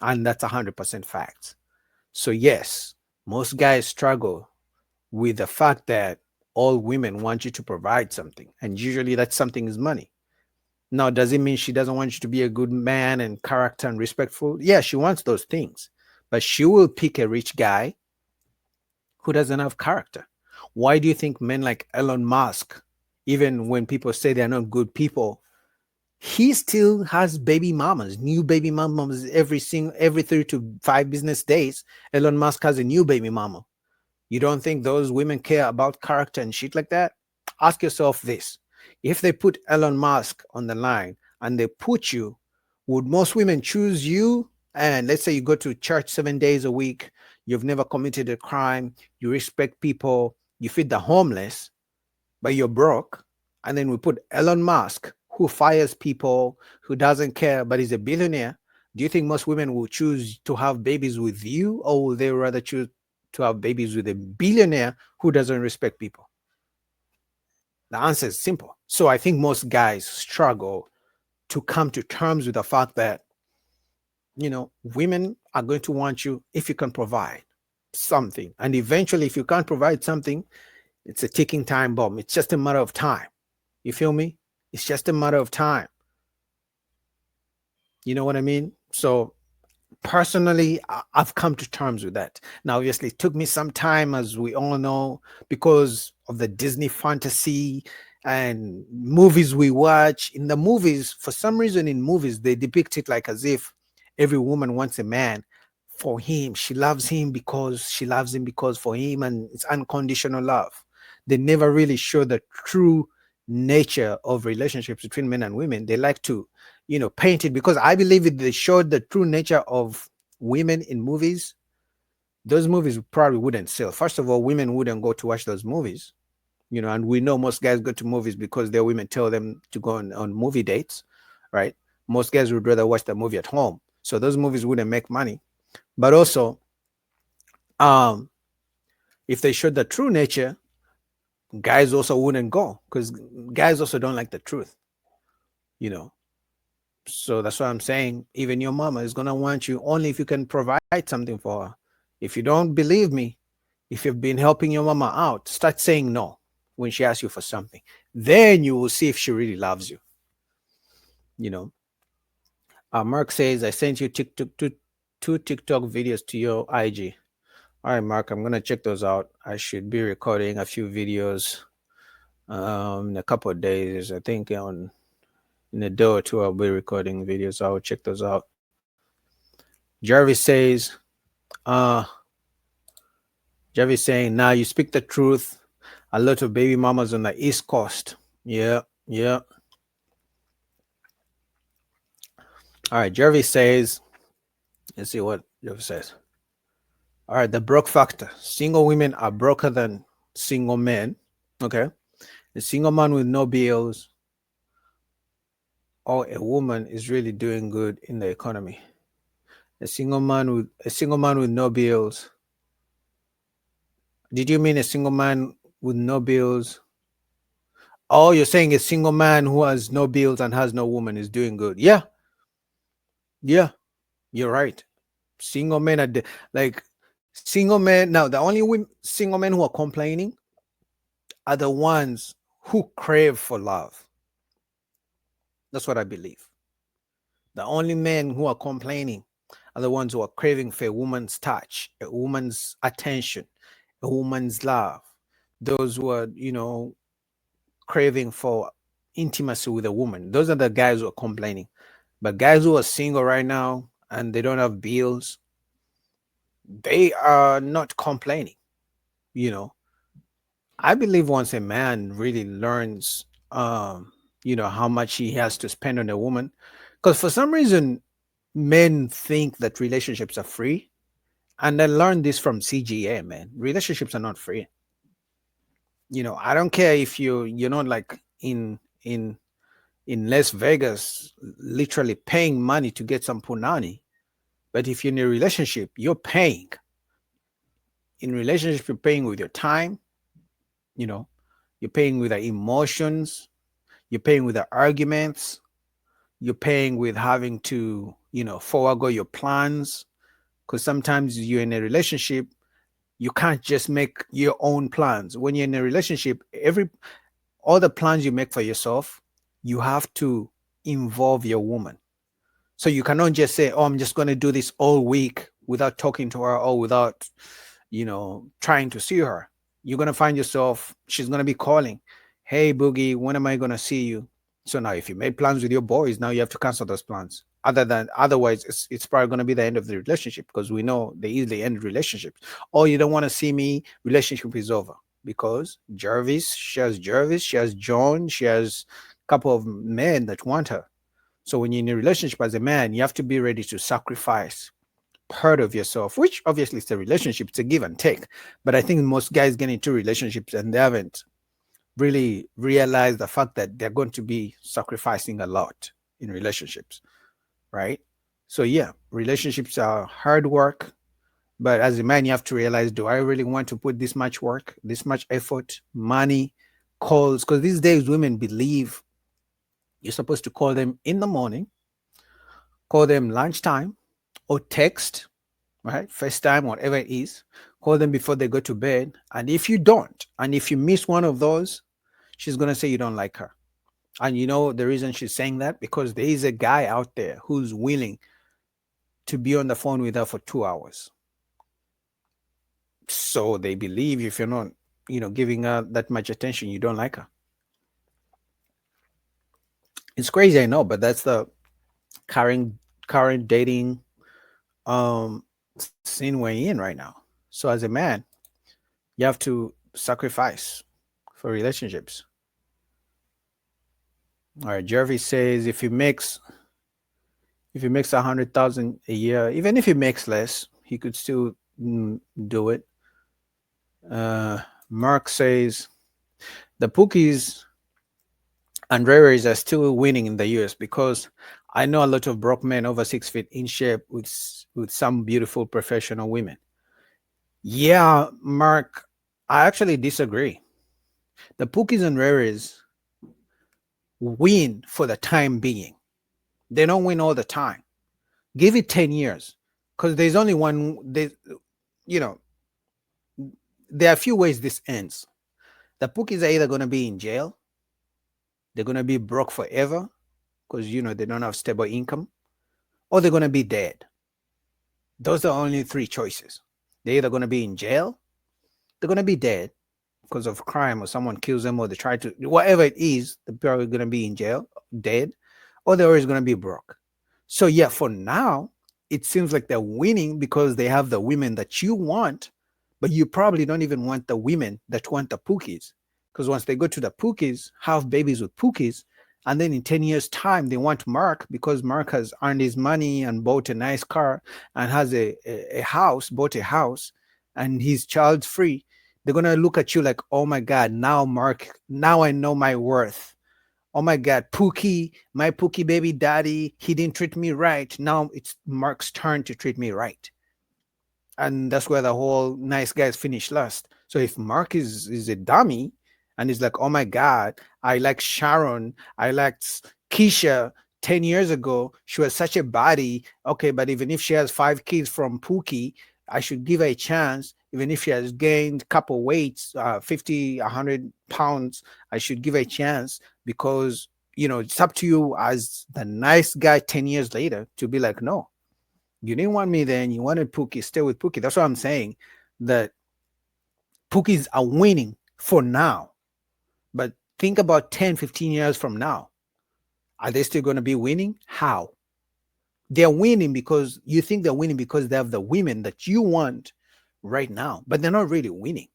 And that's 100% facts. So yes, most guys struggle with the fact that all women want you to provide something, and usually that something is money. Now, does it mean she doesn't want you to be a good man and character and respectful? Yeah, she wants those things, but she will pick a rich guy who doesn't have character. Why do you think men like Elon Musk, even when people say they're not good people, he still has baby mamas, new baby mamas every 3 to 5 business days? Elon Musk has a new baby mama. You don't think those women care about character and shit like that? Ask yourself this. If they put Elon Musk on the line and they put you, would most women choose you? And let's say you go to church 7 days a week, you've never committed a crime, you respect people, you feed the homeless, but you're broke. And then we put Elon Musk, who fires people, who doesn't care, but he's a billionaire. Do you think most women will choose to have babies with you, or will they rather choose to have babies with a billionaire who doesn't respect people? The answer is simple. So I think most guys struggle to come to terms with the fact that, women are going to want you if you can provide something. And eventually, if you can't provide something, it's a ticking time bomb. It's just a matter of time. You feel me? It's just a matter of time. You know what I mean? So personally, I've come to terms with that. Now, obviously, it took me some time, as we all know, because of the Disney fantasy and movies we watch. In the movies, for some reason, in movies, they depict it like as if every woman wants a man for him. She loves him because she loves him because for him, and it's unconditional love. They never really show the true nature of relationships between men and women. They like to paint it, because I believe if they showed the true nature of women in movies, those movies probably wouldn't sell. First of all, women wouldn't go to watch those movies, and we know most guys go to movies because their women tell them to go on movie dates, right? Most guys would rather watch the movie at home. So those movies wouldn't make money. But also, um, if they showed the true nature, guys also wouldn't go, because guys also don't like the truth, you know. So that's what I'm saying. Even your mama is gonna want you only if you can provide something for her. If you don't believe me, if you've been helping your mama out, start saying no when she asks you for something. Then you will see if she really loves you. You know. Mark says I sent you two TikTok videos to your IG. All right, Mark, I'm gonna check those out. I should be recording a few videos in a couple of days. I think in a day or two I'll be recording videos. So I'll check those out. Jarvis says, uh, Jarvis saying, now you speak the truth. A lot of baby mamas on the East Coast. Yeah, yeah. All right, Jarvis says, let's see what Jarvis says. All right, the broke factor. Single women are broker than single men. Okay. A single man with no bills or a woman is really doing good in the economy. A single man with no bills. Did you mean a single man with no bills? Oh, you're saying a single man who has no bills and has no woman is doing good. Yeah, yeah, you're right. Single men are like single men. Now, the only single men who are complaining are the ones who crave for love. That's what I believe. The only men who are complaining are the ones who are craving for a woman's touch, a woman's attention, a woman's love. Those who are, craving for intimacy with a woman. Those are the guys who are complaining. But guys who are single right now and they don't have bills, they are not complaining. You know, I believe once a man really learns, how much he has to spend on a woman, because for some reason, men think that relationships are free. And I learned this from CGA, man. Relationships are not free. I don't care if you're not like in in Las Vegas, literally paying money to get some punani. But if you're in a relationship, you're paying. In relationship, you're paying with your time, you know, you're paying with the emotions, you're paying with the arguments, you're paying with having to, forego your plans. Because sometimes you're in a relationship, you can't just make your own plans. When you're in a relationship, all the plans you make for yourself, you have to involve your woman. So you cannot just say, "Oh, I'm just going to do this all week without talking to her or without, trying to see her." You're going to find yourself, she's going to be calling, "Hey, Boogie, when am I going to see you?" So now, if you made plans with your boys, now you have to cancel those plans. Otherwise, it's probably going to be the end of the relationship, because we know they easily end relationships. "Oh, you don't want to see me?" Relationship is over, because Jervis, she has John, she has a couple of men that want her. So when you're in a relationship as a man, you have to be ready to sacrifice part of yourself, which obviously it's a relationship, it's a give and take. But I think most guys get into relationships and they haven't really realized the fact that they're going to be sacrificing a lot in relationships, right? So yeah, relationships are hard work. But as a man, you have to realize, do I really want to put this much work, this much effort, money, calls? Because these days women believe you're supposed to call them in the morning, call them lunchtime, or text, right? FaceTime, whatever it is, call them before they go to bed. And if you don't, and if you miss one of those, she's going to say you don't like her. And you know the reason she's saying that? Because there is a guy out there who's willing to be on the phone with her for 2 hours. So they believe if you're not, giving her that much attention, you don't like her. It's crazy, I know, but that's the current dating scene we're in right now. So as a man, you have to sacrifice for relationships. All right, Jervis says if he makes 100,000 a year, even if he makes less, he could still do it. Mark says the Pookies and Rares are still winning in the US, because I know a lot of broke men over 6 feet in shape with some beautiful professional women. Yeah, Mark, I actually disagree. The Pookies and Rares win for the time being. They don't win all the time. Give it 10 years, because there's only one. You know, there are a few ways this ends. The Pookies are either going to be in jail, they're going to be broke forever, because they don't have stable income, or they're going to be dead. Those are only three choices. They're either going to be in jail, they're going to be dead because of crime, or someone kills them, or they try to, whatever it is, they're probably going to be in jail, dead, or they're always going to be broke. So yeah, for now, it seems like they're winning because they have the women that you want, but you probably don't even want the women that want the Pookies. Because once they go to the Pookies, have babies with Pookies, and then in 10 years' time, they want Mark, because Mark has earned his money and bought a nice car and has a bought a house, and he's child free. They're going to look at you like, oh my God, now Mark, now I know my worth. Oh my God, Pookie, my Pookie baby daddy, he didn't treat me right. Now it's Mark's turn to treat me right. And that's where the whole nice guys finish last. So if Mark is a dummy and he's like, oh my God, I like Sharon, I liked Keisha 10 years ago, she was such a baddie. Okay, but even if she has 5 kids from Pookie, I should give her a chance. Even if she has gained a couple weights, 50, 100 pounds, I should give her a chance, because, it's up to you as the nice guy 10 years later to be like, no, you didn't want me then. You wanted Pookie, stay with Pookie. That's what I'm saying, that Pookies are winning for now. But think about 10, 15 years from now. Are they still going to be winning? How? They're winning because you think they're winning because they have the women that you want right now, but they're not really winning.